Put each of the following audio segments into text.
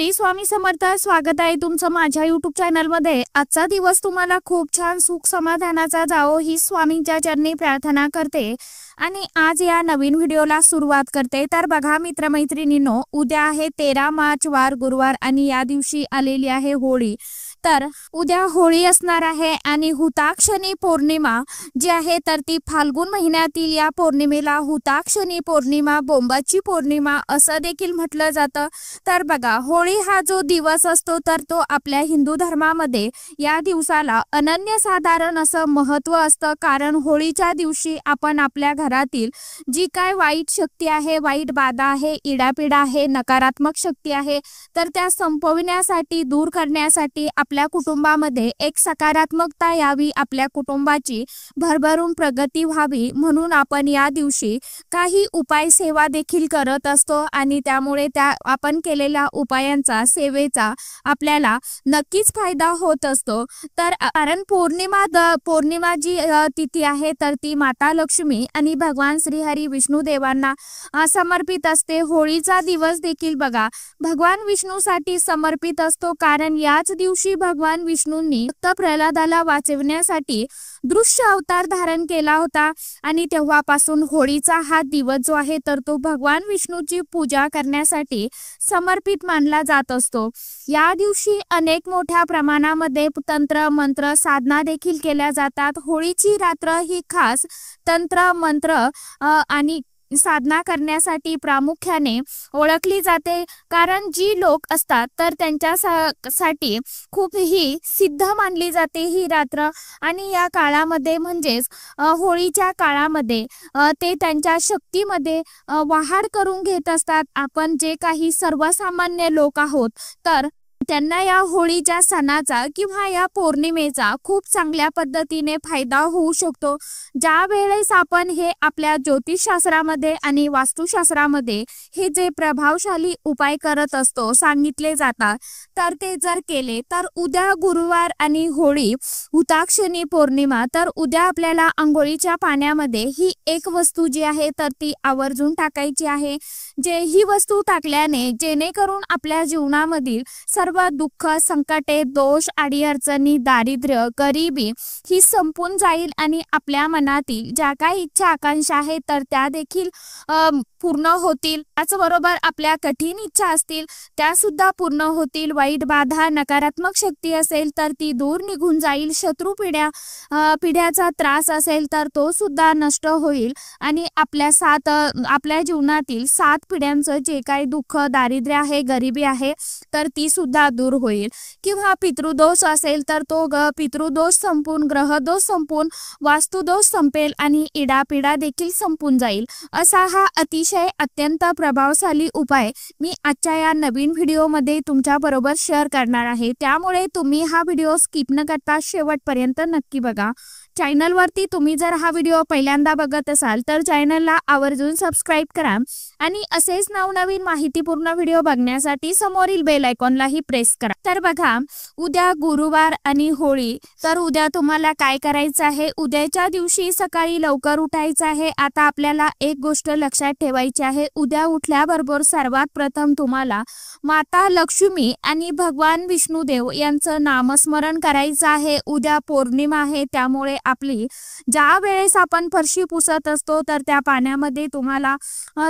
श्री स्वामी समर्थ. स्वागत आहे तुमचं माझ्या YouTube चॅनल मध्ये. आजचा दिवस तुम्हाला खूप छान सुख समाधानाचा जावो ही स्वामींच्या चरणी प्रार्थना करते आणि आज या नवीन व्हिडिओला सुरुवात करते. तर बघा मित्रमैत्रिणींनो, उद्या आहे 13 मार्च वार गुरुवार आणि या दिवशी आलेली आहे होळी. तर उद्या होळी असणार आहे आणि हुताक्षणी पौर्णिमा जी आहे तर ती फाल्गुन महिन्यातील या पौर्णिमेला हुताक्षणी पौर्णिमा, बोंबाची पौर्णिमा असं देखील म्हटलं जातं. तर बघा, होळी हा जो दिवस असतो तर तो आपल्या हिंदू धर्मामध्ये या दिवसाला अनन्यसाधारण असं महत्त्व असतं. कारण होळीच्या दिवशी आपण आपल्या घरातील जी काय वाईट शक्ती आहे, वाईट बाधा आहे, इडापिडा आहे, नकारात्मक शक्ती आहे तर त्या संपविण्यासाठी, दूर करण्यासाठी आपल्या कुटुंबामध्ये एक सकारात्मकता यावी, आपल्या कुटुंबाची भरभरून प्रगती व्हावी म्हणून आपण या दिवशी काही उपाय सेवा देखील करत असतो आणि त्यामुळे त्या आपण केलेल्या उपायांचा, सेवेचा आपल्याला नक्कीच फायदा होत असतो. तर कारण पौर्णिमा जी तिथी आहे तर ती माता लक्ष्मी आणि भगवान श्रीहरी विष्णू देवांना समर्पित असते. होळीचा दिवस देखील बघा भगवान विष्णूसाठी समर्पित असतो. कारण याच दिवशी भगवान विष्णूंनी फक्त प्रल्हादाला वाचवण्यासाठी दृश्य अवतार धारण केला होता आणि तेव्हापासून होळीचा हा दिवस जो आहे तर तो भगवान विष्णूची पूजा करण्यासाठी समर्पित मानला जात असतो. या दिवशी अनेक मोठ्या प्रमाणामध्ये तंत्र मंत्र साधना देखील केल्या जातात. होळीची रात्र ही खास तंत्र मंत्र आणि साधना करण्यासाठी प्रामुख्याने ओळखली जाते. कारण जी लोक असतात तर त्यांच्यासाठी खूप ही सिद्ध मानली जाते ही रात्र आणि या काळामध्ये म्हणजेच होळीच्या काळामध्ये ते त्यांच्या शक्तीमध्ये वाढ करून घेत असतात. आपण जे काही सर्वसामान्य लोक आहोत तर त्यांना या होळीच्या सणाचा किंवा या पौर्णिमेचा खूप चांगल्या पद्धतीने फायदा होऊ शकतो. ज्या वेळेस आपण हे आपल्या ज्योतिषशास्त्रामध्ये आणि वास्तुशास्त्रामध्ये हे जे प्रभावशाली उपाय करत असतो सांगितले जातात तर ते जर केले तर उद्या गुरुवार आणि होळी हुताक्षणी पौर्णिमा, तर उद्या आपल्याला आंघोळीच्या पाण्यामध्ये ही एक वस्तू जी आहे तर ती आवर्जून टाकायची आहे. ही वस्तू टाकल्याने जेणेकरून आपल्या जीवनामधील सर्व दुःख, संकटे, दोष, अडीअडचणी, दारिद्र्य, गरिबी ही संपून जाईल आणि आपल्या मनातील ज्या काही इच्छा आकांक्षा आहेत तर त्या देखील पूर्ण होतील. त्याचबरोबर आपल्या कठीण इच्छा असतील त्या सुद्धा पूर्ण होतील. वाईट बाधा, नकारात्मक शक्ती असेल तर ती दूर निघून जाईल. शत्रू पिढ्याचा त्रास असेल तर तो सुद्धा नष्ट होईल आणि आपल्या जीवनातील 7 पिढ्यांचं जे काही दुःख, दारिद्र्य आहे, गरिबी आहे तर ती सुद्धा दूर होईल. किंवा पितृदोष असेल तर तो पितृदोष संपून, ग्रहदोष संपून, वास्तुदोष संपेल आणि इडापिडा देखील संपून जाईल. असा हा अतिशय अत्यंत प्रभावशाली उपाय मी आजच्या या नवीन व्हिडिओमध्ये तुमच्या बरोबर शेअर करणार आहे. त्यामुळे तुम्ही हा व्हिडिओ स्किप न करता शेवटपर्यंत नक्की बघा. चॅनलवरती तुम्ही जर हा व्हिडिओ पहिल्यांदा बघत असाल तर चॅनलला आवर्जून सबस्क्राईब करा आणि असेच नवनवीन माहितीपूर्ण व्हिडिओ बघण्यासाठी समोरील बेल आयकॉनलाही प्रेस करा. तर बघा, उद्या गुरुवार आणि होळी, तर उद्या तुम्हाला काय करायचं आहे? उद्याच्या दिवशी सकाळी लवकर उठायचं आहे. आता आपल्याला एक गोष्ट लक्षात ठेवायची आहे. उद्या उठल्याबरोबर सर्वात प्रथम तुम्हाला माता लक्ष्मी आणि भगवान विष्णुदेव यांचं नामस्मरण करायचं आहे. उद्या पौर्णिमा आहे त्यामुळे आपली ज्या वेळेस आपण फरशी पुसत असतो तर त्या पाण्यामध्ये तुम्हाला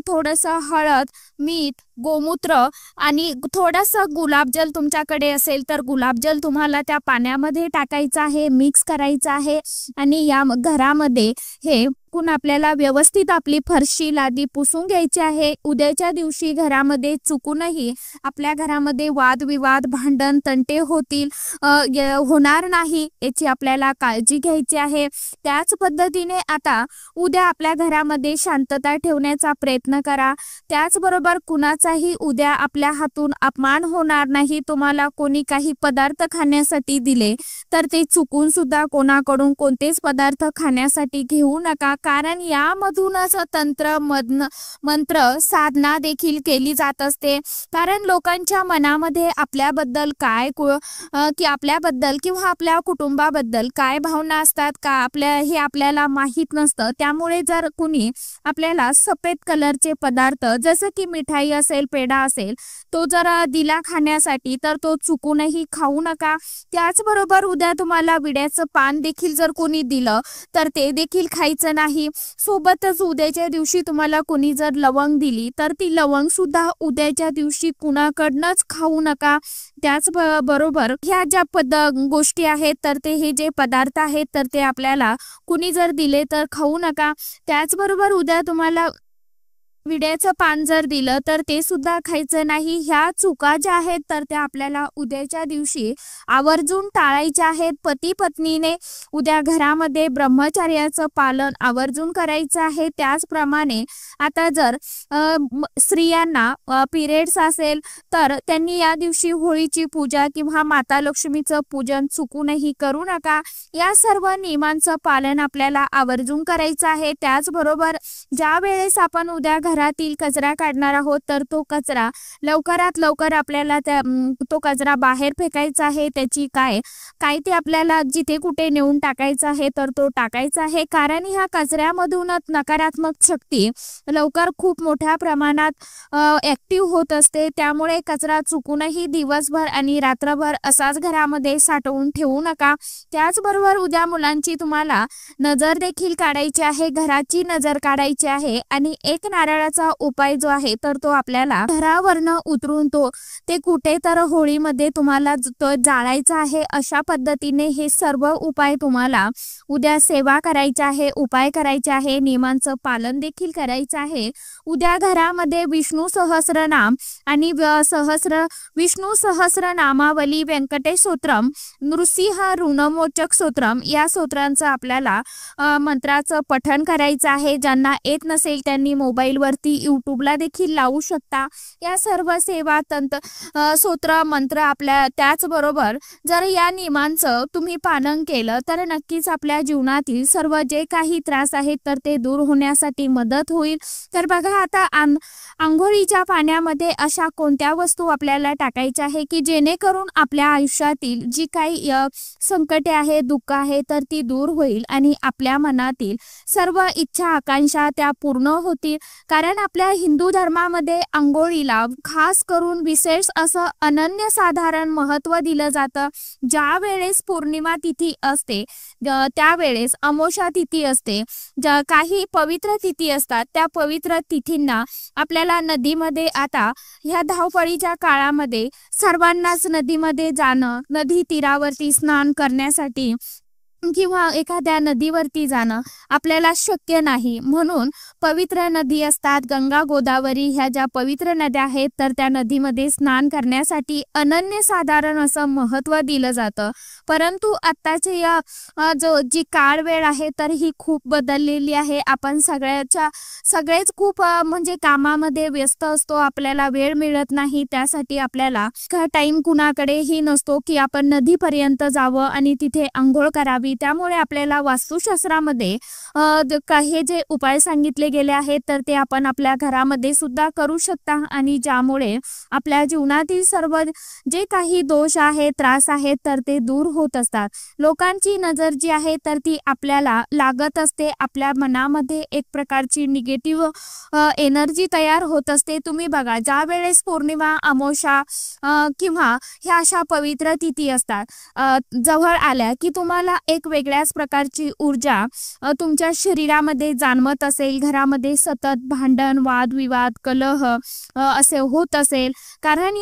थोडंसं हळद, मीठ, गोमूत्र आणि थोडंसं गुलाबजल तुमच्याकडे असेल तर गुलाबजल तुम्हाला त्या पाण्यामध्ये टाकायचं आहे, मिक्स करायचं आहे आणि या घरामध्ये हे आपल्याला व्यवस्थित आपली फरशी, लादी पुसून घ्यायची आहे. उद्याच्या दिवशी घरामध्ये चुकूनही आपल्या घरामध्ये वादविवाद, भांडण, तंटे होणार नाही याची आपल्याला काळजी घ्यायची आहे. त्याच पद्धतीने आता उद्या आपल्या घरामध्ये शांतता ठेवण्याचा प्रयत्न करा. त्याचबरोबर कुणाचाही उद्या आपल्या हातून अपमान होणार नाही. तुम्हाला कोणी काही पदार्थ खाण्यासाठी दिले तर ते चुकून सुद्धा कोणाकडून कोणतेच पदार्थ खाण्यासाठी घेऊ नका. कारण यामधूनच मंत्र साधना देखील केली जात असते। कारण लोकांच्या मनामध्ये आपल्याबद्दल की आपल्याबद्दल किंवा आपल्या कुटुंबाबद्दल काय भावना असतात का हे आपल्याला माहीत नसतं। त्यामुळे जर कुणी आपल्याला सफेद कलरचे पदार्थ जसं की मिठाई असेल, पेढा असेल, तो जर दिला खाण्यासाठी तर तो चुकूनही खाऊ नका। त्याचबरोबर उद्या तुम्हाला विड्याचं पान देखील जर कोणी दिलं तर ते देखील खायचं नाही। सोबतच उद्याच्या दिवशी तुम्हाला कोणी जर लवंग दिली तर ती लवंग सुद्धा उद्याच्या दिवशी कुणाकडनंच खाऊ नका। त्याचबरोबर ह्या ज्या गोष्टी आहेत तर हे जे पदार्थ आहेत तर ते आपल्याला कुणी जर दिले तर खाऊ नका। त्याचबरोबर उद्या तुम्हाला विड्याचं पान जर दिलं तर ते सुद्धा खायचं नाही। ह्या चुका ज्या आहेत तर त्या आपल्याला उद्याच्या दिवशी आवर्जून टाळायच्या आहेत। पती पत्नीने उद्या घरामध्ये ब्रह्मचर्याचं पालन आवर्जून करायचं आहे। त्याचप्रमाणे आता जर स्त्रियांना पिरियड्स असेल तर त्यांनी या दिवशी होळीची पूजा किंवा माता लक्ष्मीचं पूजन चुकूनही करू नका। या सर्व नियमांचं पालन आपल्याला आवर्जून करायचं आहे। त्याचबरोबर ज्या वेळेस आपण उद्या घरातील कचरा काढणार आहोत तर तो कचरा लवकरात लवकर आपल्याला तो कचरा बाहेर फेकायचा आहे। त्याची काय ते आपल्याला जिथे कुठे नेऊन टाकायचा आहे तर तो टाकायचा आहे। कारण ह्या कचऱ्यामधूनच नकारात्मक शक्ती लवकर खूप मोठ्या प्रमाणात ऍक्टिव्ह होत असते। त्यामुळे कचरा चुकूनही दिवसभर आणि रात्रभर असाच घरामध्ये साठवून ठेवू नका। त्याचबरोबर उद्या मुलांची तुम्हाला नजर देखील काढायची आहे, घराची नजर काढायची आहे। आणि एक नारळाचा उपाय जो आहे तर तो आपल्याला घरावरनं उतरून ते कुठे तर होळीमध्ये तुम्हाला तो जाळायचा आहे। अशा पद्धतीने हे सर्व उपाय तुम्हाला उद्या सेवा करायची आहे, उपाय करायचे आहे, नियमांचं पालन देखील करायचं आहे। उद्या घरामध्ये विष्णू सहस्रनाम आणि विष्णू सहस्रनामावली, व्यंकटेश स्तोत्रम, नृसिंह ऋणमोचक स्तोत्रम या स्तोत्रांचं आपल्याला मंत्राचं पठण करायचं आहे। ज्यांना येत नसेल त्यांनी मोबाईलवरती यूट्यूबला देखील लावू शकता। या सर्व सेवा स्तोत्र मंत्र आपल्या त्याचबरोबर जर या नियमांचं तुम्ही पालन केलं तर नक्कीच आपल्या जीवनातील सर्व जे काही त्रास आहेत तर ते दूर होण्यासाठी मदत होईल। तर बघा आता आंघोळीच्या पाण्यामध्ये अशा कोणत्या वस्तू आपल्याला टाकायच्या आहे की जेणेकरून आपल्या आयुष्यातील जी काही संकटे आहे, दुःख आहे तर ती दूर होईल आणि आपल्या मनातील सर्व इच्छा आकांक्षा त्या पूर्ण होतील। कारण आपल्या हिंदू धर्मामध्ये आंघोळीला खास करून विशेष असं अनन्यसाधारण महत्त्व दिलं जातं। ज्या वेळेस पौर्णिमा तिथी असते त्यावेळेस अमावस्या तिथी असते, काही पवित्र तिथी असतात, त्या पवित्र तिथींना आपल्याला नदीमध्ये आता ह्या धावपळीच्या काळामध्ये सर्वांनाच नदीमध्ये जाणं, नदी तीरावरती स्नान करण्यासाठी किंवा एखाद्या नदीवरती जाणं आपल्याला शक्य नाही। म्हणून पवित्र नदी असतात, गंगा, गोदावरी ह्या ज्या पवित्र नद्या आहेत तर त्या नदीमध्ये स्नान करण्यासाठी अनन्यसाधारण असं महत्त्व दिलं जातं। परंतु आत्ताची जी काळ वेळ आहे तर ही खूप बदललेली आहे। आपण सगळेच खूप म्हणजे कामामध्ये व्यस्त असतो, आपल्याला वेळ मिळत नाही। त्यासाठी आपल्याला टाइम कुणाकडेही नसतो की आपण नदीपर्यंत जावं आणि तिथे आंघोळ करावी। त्यामुळे आपल्याला वास्तुशास्त्रामध्ये काही जे उपाय सांगितले गेले आहेत तर ते आपण आपल्या घरामध्ये सुद्धा करू शकता आणि ज्यामुळे आपल्या जीवनातील सर्व जे काही दोष आहेत, त्रास आहेत तर ते दूर होत असतात। लोकांची नजर जी आहे तर ती आपल्याला लागत असते, आपल्या मनामध्ये एक प्रकारची निगेटिव्ह एनर्जी तयार होत असते। तुम्ही बघा ज्या वेळेस पौर्णिमा, अमावस्या किंवा ह्या अशा पवित्र तिथी असतात जवळ आल्या की तुम्हाला एक वेगळ्याच प्रकारची ऊर्जा तुमच्या शरीरामध्ये जाणवत असेल, घरामध्ये सतत भांडण, वादविवाद, कलह असे होत असेल। कारण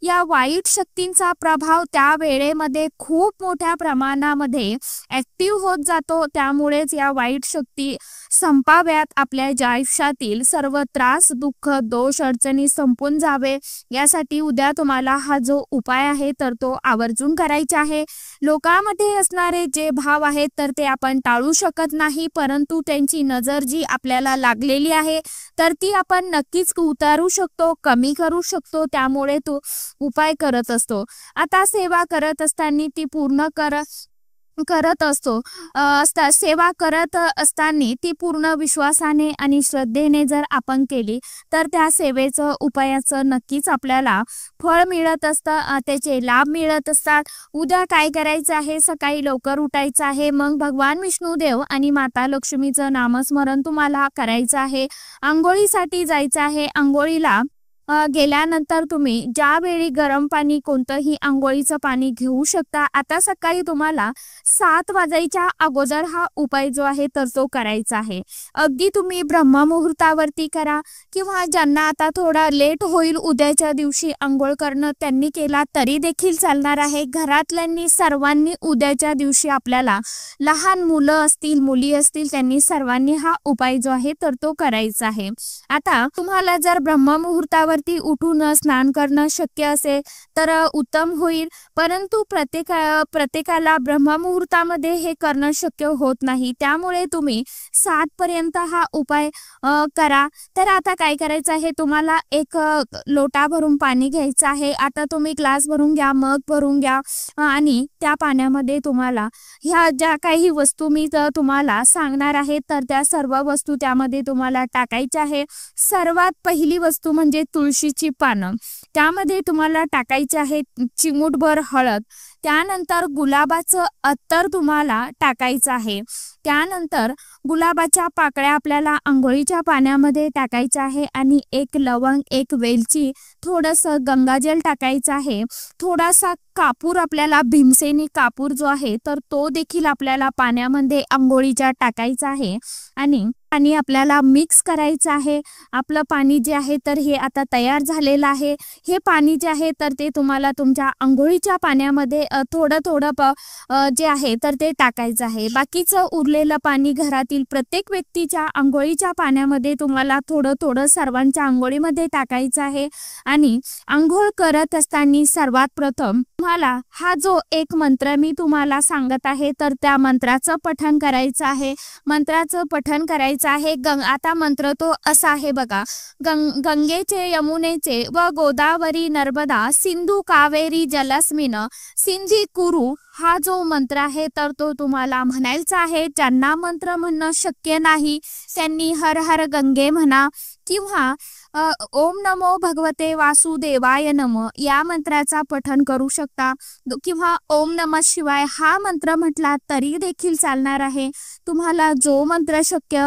या वाईट शक्तींचा प्रभाव त्या वेळेमध्ये खूप मोठ्या प्रमाणामध्ये ऍक्टिव्ह होत जातो। त्यामुळेच या वाईट शक्ती संपाव्यात, आपल्या आयुष्यातील सर्व त्रास, दुःख, दोष, अडचणी संपून जावे यासाठी उद्या तुम्हाला हा जो उपाय आहे तर तो आवर्जून करायचा आहे। लोकांमध्ये असणारे जे भाव आहेत तर ते आपण टाळू शकत नाही, परंतु त्यांची नजर जी आपल्याला लागलेली आहे तर ती आपण नक्कीच उतारू शकतो, कमी करू शकतो। त्यामुळे तो उपाय करत असतो। आता सेवा करत असताना ती पूर्ण करत असतो सेवा करत असताना ती पूर्ण विश्वासाने आणि श्रद्धेने जर आपण केली तर त्या सेवेचं उपायाचं नक्कीच आपल्याला फळ मिळत असतं, त्याचे लाभ मिळत असतात. उद्या काय करायचं आहे, सकाळी लवकर उठायचं आहे, मग भगवान विष्णुदेव आणि माता लक्ष्मीचं नामस्मरण तुम्हाला करायचं आहे. आंघोळीसाठी जायचं आहे. आंघोळीला गेल्यानंतर तुम्ही ज्यावेळी गरम पाणी कोणतंही आंघोळीचं पाणी घेऊ शकता. आता सकाळी तुम्हाला 7 वाजायच्या अगोदर हा उपाय जो आहे तर तो करायचा आहे. अगदी तुम्ही ब्रह्ममुहूर्तावरती करा किंवा ज्यांना आता थोडा लेट होईल उद्याच्या दिवशी आंघोळ करणं त्यांनी केला तरी देखील चालणार आहे. घरातल्यांनी सर्वांनी उद्याच्या दिवशी आपल्याला लहान मुलं असतील मुली असतील त्यांनी सर्वांनी हा उपाय जो आहे तर तो करायचा आहे. आता तुम्हाला जर ब्रह्ममुहूर्तावर उठून स्नान करणं शक्य असेल तर उत्तम होईल, परंतु प्रत्येकाला ब्रह्ममुहूर्तामध्ये हे करणं शक्य होत नाही. त्यामुळे तुम्ही 7 पर्यंत हा उपाय करा. तर आता काय करायचं आहे, तुम्हाला एक लोटा भरून पाणी घ्यायचं आहे. आता तुम्ही ग्लास भरून घ्या, मग भरून घ्या आणि त्या पाण्यामध्ये तुम्हाला ह्या ज्या काही वस्तू मी तुम्हाला सांगणार आहे तर त्या सर्व वस्तू त्यामध्ये तुम्हाला टाकायच्या आहे. सर्वात पहिली वस्तू म्हणजे तुळशीची पानं, त्यामध्ये तुम्हाला टाकायचे आहे चिमूटभर हळद. त्यानंतर गुलाबाचं अत्तर तुम्हाला टाकायचं आहे. त्यानंतर गुलाबाच्या पाकळ्या आपल्याला आंघोळीच्या पाण्यामध्ये टाकायच्या आहे आणि एक लवंग, एक वेलची, थोडंसं गंगाजल टाकायचं आहे. थोडासा कापूर आपल्याला भीमसेनी कापूर जो आहे तर तो देखील आपल्याला पाण्यामध्ये आंघोळीच्या टाकायचा आहे आणि आपल्याला मिक्स करायचं आहे. आपलं पाणी जे आहे तर हे आता तयार झालेलं आहे. हे पाणी जे आहे तर ते तुम्हाला तुमच्या आंघोळीच्या पाण्यामध्ये थोडं जे आहे तर ते टाकायचं आहे. बाकीचं उरलेलं पाणी घरातील प्रत्येक व्यक्तीच्या आंघोळीच्या पाण्यामध्ये तुम्हाला थोडं सर्वांच्या आंघोळीमध्ये टाकायचं आहे. आणि आंघोळ करत असताना सर्वात प्रथम तुम्हाला हा जो एक मंत्र मी तुम्हाला सांगत आहे तर त्या मंत्राचं पठण करायचं आहे. मंत्राचं पठण करायचं आहे. आता मंत्र तो असा आहे बघा, गंगेचे, यमुनेचे व गोदावरी, नर्मदा, सिंधू, कावेरी जलस्मिन सिंधी कुरु, हा जो मंत्र आहे तर तो तुम्हाला म्हणायचा आहे. ज्यांना मंत्र म्हणणं शक्य नाही त्यांनी हर हर गंगे म्हणा किंवा ओम नमो भगवते वासुदेवाय नम या मंत्राचा पठण करू शकता किंवा ओम नमः शिवाय हा मंत्र म्हटला तरी देखील चालणार आहे. तुम्हाला जो मंत्र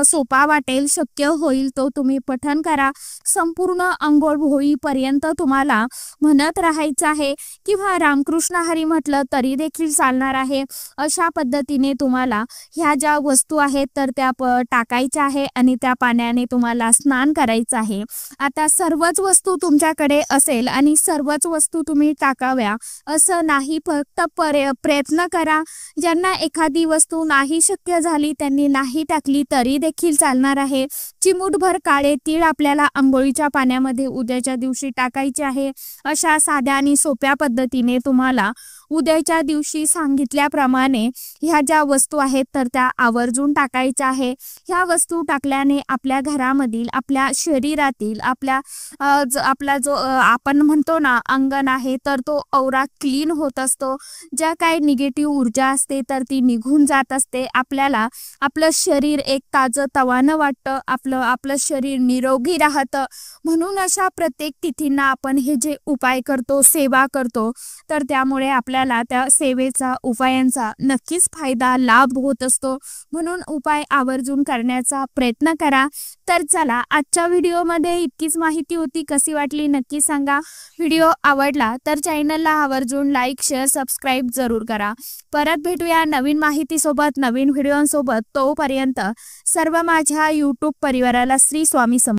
सोपा वाटेल, शक्य होईल तो तुम्ही पठण करा. संपूर्ण अंघोळ होईपर्यंत तुम्हाला म्हणत राहायचं आहे किंवा रामकृष्ण हरी म्हटलं तरी देखील चालणार आहे. अशा पद्धतीने तुम्हाला ह्या ज्या वस्तू आहेत तर त्या टाकायच्या आहे आणि त्या पाण्याने तुम्हाला स्नान करायचं आहे. आता सर्वच वस्तू तुमच्याकडे असेल आणि सर्वच वस्तू तुम्ही टाकाव्या असं नाही, फक्त प्रयत्न करा. ज्यांना एखादी वस्तू नाही शक्य झाली त्यांनी नाही टाकली तरी देखील चालणार आहे. चिमूटभर काळे तीळ आपल्याला आंघोळीच्या पाण्यामध्ये उद्याच्या दिवशी टाकायचे आहे. अशा साध्या आणि सोप्या पद्धतीने तुम्हाला उद्याच्या दिवशी सांगितल्याप्रमाणे ह्या ज्या वस्तू आहेत तर त्या आवर्जून टाकायच्या आहे. ह्या वस्तू टाकल्याने आपल्या घरामधील, आपल्या शरीरातील, आपला जो आपण म्हणतो ना अंगण आहे तर तो औरा क्लीन होत असतो. ज्या काही निगेटिव्ह ऊर्जा असते तर ती निघून जात असते. आपल्याला आपलं शरीर एक ताजं तवानं वाटतं, आपलं शरीर निरोगी राहतं. म्हणून अशा प्रत्येक तिथींना आपण हे जे उपाय करतो, सेवा करतो तर त्यामुळे आपल्याला त्या सेवेचा, उपायांचा नक्कीच फायदा, लाभ होत असतो. म्हणून उपाय आवर्जून करण्याचा प्रयत्न करा. तर चला, आजच्या व्हिडिओमध्ये इतकीच माहिती होती. कशी वाटली नक्की सांगा. व्हिडिओ आवडला तर चॅनलला आवर्जून लाईक, शेअर, सबस्क्राईब जरूर करा. परत भेटूया नवीन माहितीसोबत, नवीन व्हिडिओसोबत. तोपर्यंत सर्व माझ्या यूट्यूब परिवाराला श्री स्वामी समर्थ.